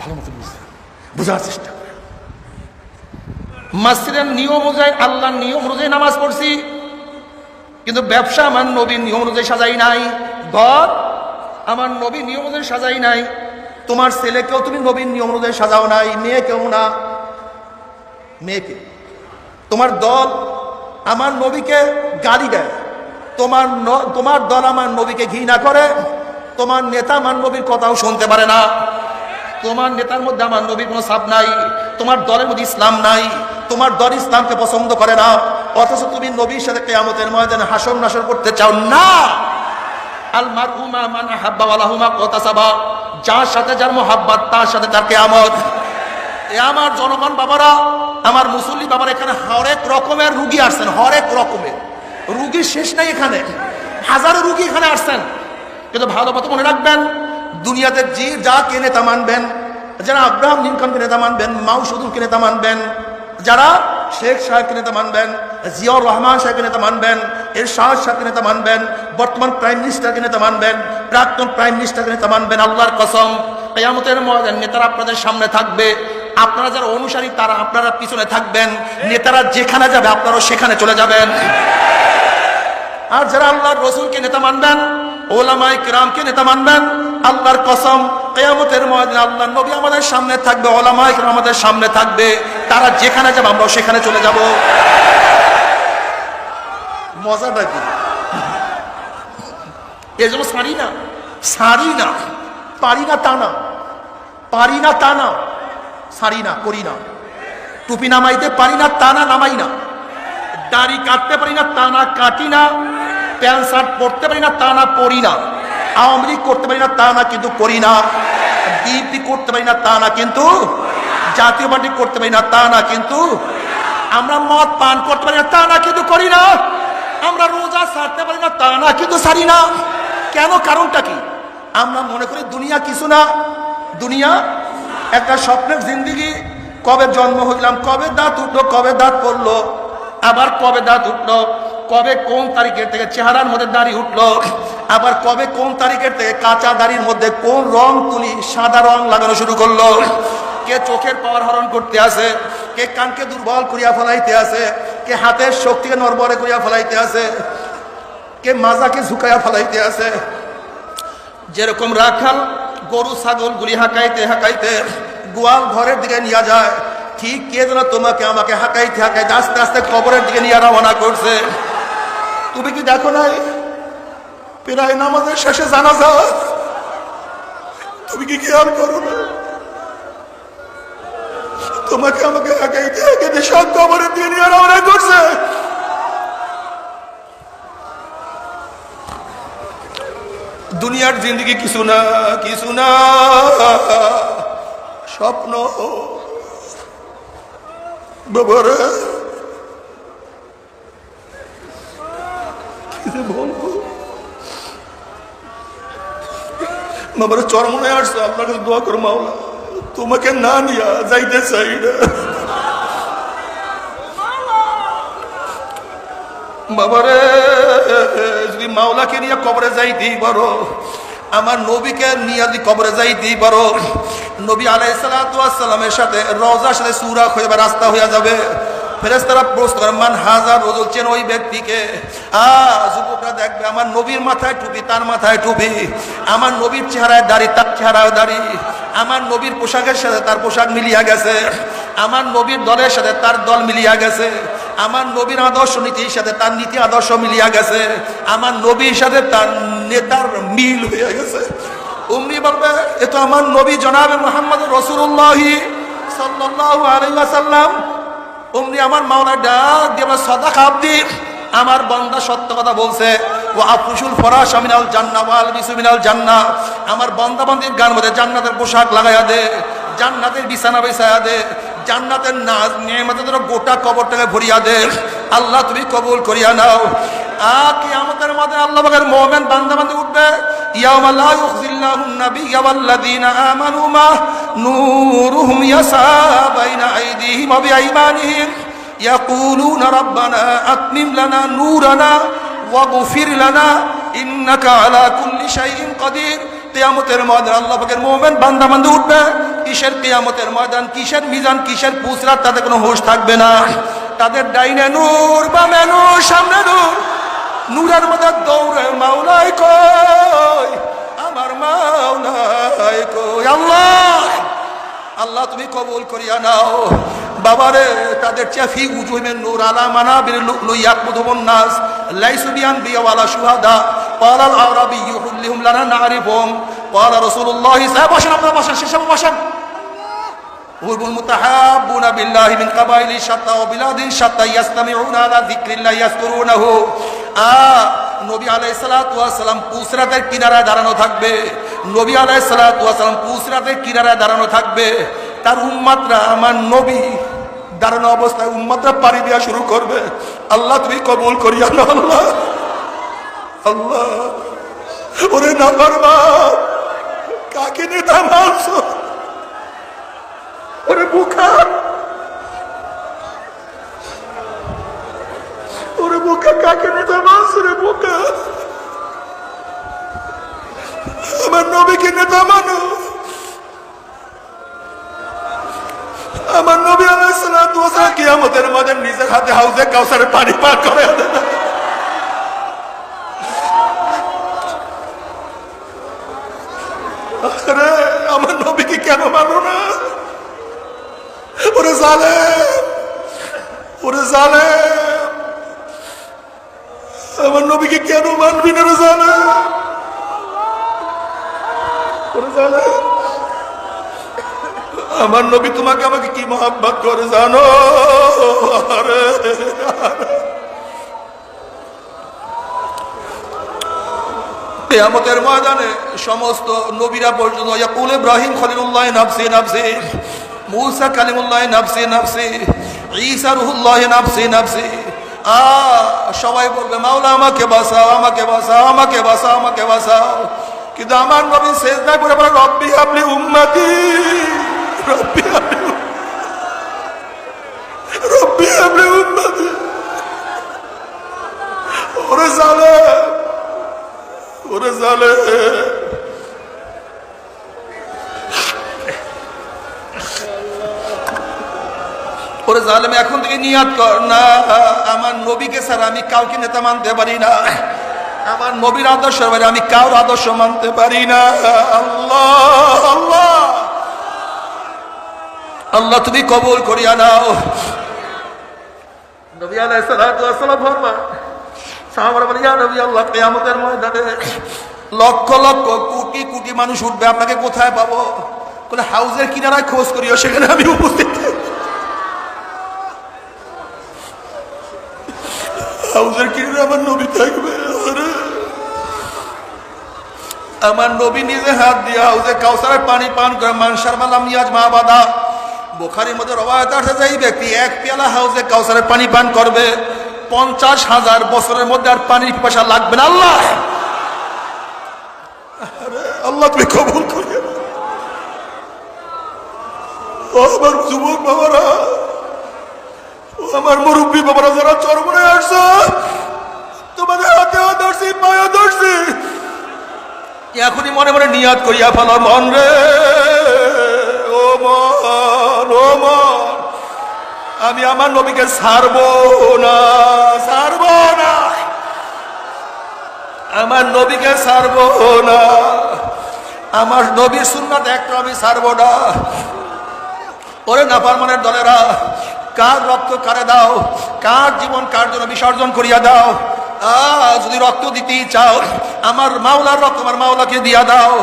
ভালো মতো বুঝতে, বোঝার চেষ্টা করেন। মসজিদের নিয়ম অনুযায়ী, আল্লাহর নিয়ম অনুযায়ী নামাজ পড়ছি, কিন্তু ব্যবসা আমার নবীর নিয়ম অনুযায়ী সাজাই নাই। ঘর আমার নবীর নিয়ম অনুযায়ী সাজাই নাই। তোমার ছেলেকেও তুমি নবীর নিয়ম অনুযায়ী সাজাও নাই, মেয়েকেও না। মেয়েকে তোমার দল আমার নবীকে গালি দেয়, তোমার দল আমার নবীকে ঘৃণা করে, তোমার নেতা আমার নবীর কথাও শুনতে পারে না, তোমার নেতার মধ্যে আমার নবীর কোনো ছাপ নাই, তোমার দলের মধ্যে ইসলাম নাই, তোমার দল ইসলামকে পছন্দ করে না, অথচ তুমি নবীর সাথে কিয়ামতের ময়দানে হাসর নাসর করতে চাও না। আল মারউ মা মান আহাব্বা ওয়া লাহু মা কাতাসাবা, যার সাথে যার মোহাব্বত তার সাথে তার কিয়ামত। এ আমার জনগণ বাবারা, আমার মুসল্লি বাবারা, এখানে হরেক রকমের রুগী আসছেন, হরেক রকমের রুগীর শেষ নাই। এখানে হাজারো রুগী এখানে আসছেন, কিন্তু ভালো মতো মনে রাখবেন, দুনিয়াতে যে যাকে নেতা মানবেন, যারা আব্রাহাম লিঙ্কনকে নেতা মানবেন, মাও সুদুরকে নেতা মানবেন, যারা শেখ সাহেবকে নেতা মানবেন, জিয়াউর রহমান সাহেবকে নেতা মানবেন, এরশাদ সাহেবকে নেতা মানবেন, বর্তমান প্রাইম মিনিস্টারকে নেতা মানবেন, প্রাক্তন প্রাইম মিনিস্টারকে নেতা মানবেন, আল্লাহর কসম কিয়ামতের ময়দানে নেতারা আপনাদের সামনে থাকবে, আপনারা যারা অনুসারী তারা আপনারা পিছনে থাকবেন, নেতারা যেখানে যাবে আপনারাও সেখানে চলে যাবেন। আর যারা আল্লাহর রাসূলকে নেতা মানবেন, ওলামায়ে কিরামকে নেতা মানবেন, আল্লাহর কসম কিয়ামতের ময়দানে আল্লাহর নবী আমাদের সামনে থাকবে, ওলামায়ে কিরাম আমাদের সামনে থাকবে, তারা যেখানে যাবে আমরাও সেখানে চলে যাব। মজাটা কি? এই জন্য সারি না, পারি না তা না, পারি না তা না, সারি না, করি না। টুপি নামাইতে পারি না তা না, নামাই না। দাড়ি কাটতে পারি না তা না, কাটি না। প্যান্ট শার্ট পরতে পারি না তা না, পরি না। আওয়ামী লীগ করতে পারি না তা না, কিন্তু করি না। বিএনপি করতে পারি না তা না, কিন্তু জাতীয় পার্টি করতে পারি না তা না, কিন্তু আমরা মদ পান করতে পারি না তা না, কিন্তু করি না। আমরা রোজা ছাড়তে পারি না তা না, কিন্তু ছাড়ি না। কেন? কারণটা কি? আমরা মনে করি দুনিয়া কিছু না, দুনিয়া একটা স্বপ্নের জিন্দেগি। কবে জন্ম হইলাম, কবে দাঁত উঠলো, কবে দাঁত পড়লো, আবার কবে দাঁত উঠলো, কবে কোন তারিখের থেকে চেহারার মধ্যে দাড়ি উঠলো, আবার কবে কোন তারিখের থেকে কাঁচা দাড়ির মধ্যে কোন রং তুলি সাদা রং লাগানো শুরু করলো। কে চোখের পাওয়ার হরণ করতে আছে, কে কানকে দুর্বল করিয়া ফেলাইতে আছে, কে হাতের শক্তিকে নড়বড়ে করিয়া ফেলাইতে আছে, কে মাজাকে ঝুঁকাইয়া ফেলাইতে আছে। যেরকম রাখাল গরু ছাগল গুলি হাঁকাইতে হাঁকাইতে গোয়াল ঘরের দিকে নিয়ে যায়, ঠিক কে যেন তোমাকে আমাকে হাঁকাইতে হাঁকাইতে আস্তে আস্তে কবরের দিকে নিয়ে রওনা করছে। তুমি কি দেখো নাই প্রায় নামাজের শেষে জানাজা? তুমি কি খেয়াল করো না? তোমাকে আমাকে হাঁকাইতে হাঁকাইতে সব কবরের দিকে নিয়ে রওনা করছে। দুনিয়ার জিন্দগি কিছু না, কিছু না, স্বপ্ন। বাবারে কি বলবো, বাবারে চরমনে আসছে। আপনাকে দোয়া করো, মাওলা তোমাকে না নিয়া যাইতে চাই না। বাবারে যদি মাওলাকে নিয়ে কবরে যাইতেই পারো, আমার নবীকে নিয়ে যদি কবরে যাইতেই পারো, নবী আলাইহিস সালাতু ওয়াস সালামের সাথে রওজার সাথে সূরা হয়ে রাস্তা হয়ে যাবে। ফেরেশতারা প্রশ্ন করে, মান হাজার রজুল, চেন ওই ব্যক্তিকে? যুবকরা দেখবে আমার নবীর মাথায় টুপি, তার মাথায় টুপি, আমার নবীর চেহারায় দাড়ি, তার চেহারায় দাড়ি, আমার নবীর পোশাকের সাথে তার পোশাক মিলিয়া গেছে, আমার নবীর দলের সাথে তার দল মিলিয়া গেছে, আমার নবীর আদর্শ নীতির সাথে তার নীতি আদর্শ মিলিয়া গেছে, আমার নবীর সাথে তার নেতার মিল হয়ে গেছে। উম্মি বলবে, এ তো আমার নবী জনাবে মুহাম্মদ রাসূলুল্লাহ সাল্লাল্লাহু আলাইহি ওয়াসাল্লাম। অমনি আমার মাওলা ডাক দিয়ে আমার সাদাকা আব্দি, আমার বান্দা সত্য কথা বলছে। ও আফুসুল ফরাশ মিনাল জান্নাহ ওয়াল বিসু মিনাল জান্নাহ, আমার বান্দা বান্দির গায়ের মধ্যে জান্নাতের পোশাক লাগাইয়া দে, জান্নাতের বিছানা বিছাইয়া দে, জান্নাতের নাজ নিয়ামতের গোটা কবরটাকে ভরিয়া দে। আল্লাহ তুমি কবুল করিয়া নাও। কিয়ামতের মাঠে আল্লাহ পাকের মুমিন বান্দা বান্দি উঠবে, ইয়াউমা লা ইউখিজিল্লাহুন নাবিয়্যা ওয়াল্লাযীনা আমানু মা নূরুহুম ইয়াসা বাইনা আইদিহিম ওয়া বিআইমানিহিম ইয়াকুলুনা রাব্বানা আতমিম লানা নূরানা ওয়াগফির লানা ইন্নাকা আলা কুল্লি শাইইন কাদির। কিয়ামতের মাঠে আল্লাহ পাকের মুমিন বান্দা বান্দি উঠবে, কিসের কিয়ামতের ময়দান, কিসের মিজান, কিসের পুসরাত, তাদের কোনো হোশ থাকবে না। তাদের ডাইনে নূর, বামে নূর, সামনে নূর, নূরের মধ্যে দৌড়ে মাওলাই কই, আমার মাওলাই কই। আল্লাহ আল্লাহ তুমি কবুল করিয়া নাও বাবারে। তাদের চাফি উজুহিমের নূর আলা মানাবির লুলু ইয়াকুতুবুন নাস লাইসু বিআনবিয়া ওয়ালা শুহাদা ক্বালা আল আরাবিয়্যু কুল্লুহুম লানা না'রিফুহুম ক্বালা রাসূলুল্লাহ সাহেব বসেন, আপনারা বসেন, শেষে বসেন। হুবুল মুতাহাব্বুনা বিল্লাহি মিন কাবাইলি শাত্তা ওয়া বিলাদিন শাত্তা ইয়াসতামিউনা আলা যিকরিল্লাহি ইয়াযকুরুনাহু। নবী আলাইহিস সালাতু ওয়াস সালাম পুসরাতের কিনারায় দাঁড়ানো থাকবে। নবী আলাইহিস সালাতু ওয়াস সালাম পুসরাতের কিনারায় দাঁড়ানো থাকবে। তার উম্মতরা আমার নবী দাঁড়ানো অবস্থায় উম্মতরা পাড়ি দেওয়া শুরু করবে। আল্লাহ তুমি কবুল করিয়া নাও আল্লাহ। আল্লাহ ওরে নাফরমান, কাকে নেতা মানছো? ওরে বুকা, ওরে বুকা, কাকে নেতা মানছো রে বুকা? আমার নবীকে নেতা মানো। আমার নবী আলাইহিস সালাতু ওয়াস সালাম কিয়ামতের ময়দান নিজের হাতে হাউজে কাউসারের পানি পান করে। আরে আমার নবীকে কেন মানো না? ওরে জালেম, ওরে জালেম, আমার নবীকে কেন মানবি না রে জালেম? ওরে জালেম, আমার নবী তোমাকে আমাকে কি মহব্বত করে জানো? আরে কিয়ামতের ময়দানে সমস্ত নবীরা পর্যন্ত ইয়াকুল ইব্রাহিম খলিলুল্লাহ নাফসি নাফসি, মুসা কালিমুল্লাহ নাফসি নাফসি, ঈসা রুহুল্লাহ নাফসি নাফসি। সবাই বলবে মাওলা আমাকে বাঁচাও, আমাকে বাঁচাও, আমাকে বাঁচাও, আমাকে বাঁচাও। কিন্তু আমার নবী সিজদায় পড়ে বলে রব্বি হাবলি উম্মতি, রব্বি হাবলি, রব্বি হাবলি উম্মতি। ওরে জালেম, ওরে জালেম, ওরে জালেম, এখন থেকে নিয়াত কর না আমার নবীকে ছাড়া আমি কাউকে নেতা মানতে পারি না। আমার নবীর আদর্শ বাইরে আমি কারোর আদর্শ মানতে পারি না। আল্লাহ আল্লাহ আল্লাহ তুমি কবুল করিয়া নাও। নবী আলাইহিস সালাতু ওয়াস সালাম ফরমান, সাহাবারা বলে ইয়া নবী আল্লাহ, কিয়ামতের ময়দানে লক্ষ লক্ষ কোটি কোটি মানুষ উঠবে, আপনাকে কোথায় পাবো? বলে হাউজের কিনারায় খোঁজ করিও, সেখানে আমি উপস্থিত। হাউজের কিনারে আমার নবী থাকবে। আমার নবী নিজে হাত দিয়ে হাউজে কাউসারের পানি পান করে। মানসার মালাম ইয়াজ মাবাদা, বুখারীর মধ্যে রওয়ায়াত আছে যে এই ব্যক্তি এক পেয়ালা হাউজে কাউসারের পানি পান করবে 50,000 বছরের মধ্যে আর পানির পিপাসা লাগবে না। আল্লাহ আল্লাহ তুমি কবুল করিও। ও আমার যুবক বাবারা, ও আমার মুরব্বী বাবারা যারা চরমনে আসছো, তোমাদের হাতেও ধরছি, পায়েও ধরছি, এখনই মনে মনে নিয়াত করিয়া ফেলো। মন রে, ও মন, ও মন, আমি আমার নবীকে ছাড়বো না, ছাড়বো না, আমার নবীকে ছাড়বো না, আমার নবীর সুন্নাত একটা আমি ছাড়বো না। ওরে নাফরমানের দলেরা, কার রক্ত কারে দাও, কার জীবন কার জন্য বিসর্জন করিয়া দাও। যদি রক্ত দিতেই চাও, আমার মাওলার রক্ত আমার মাওলাকে দিয়া দাও।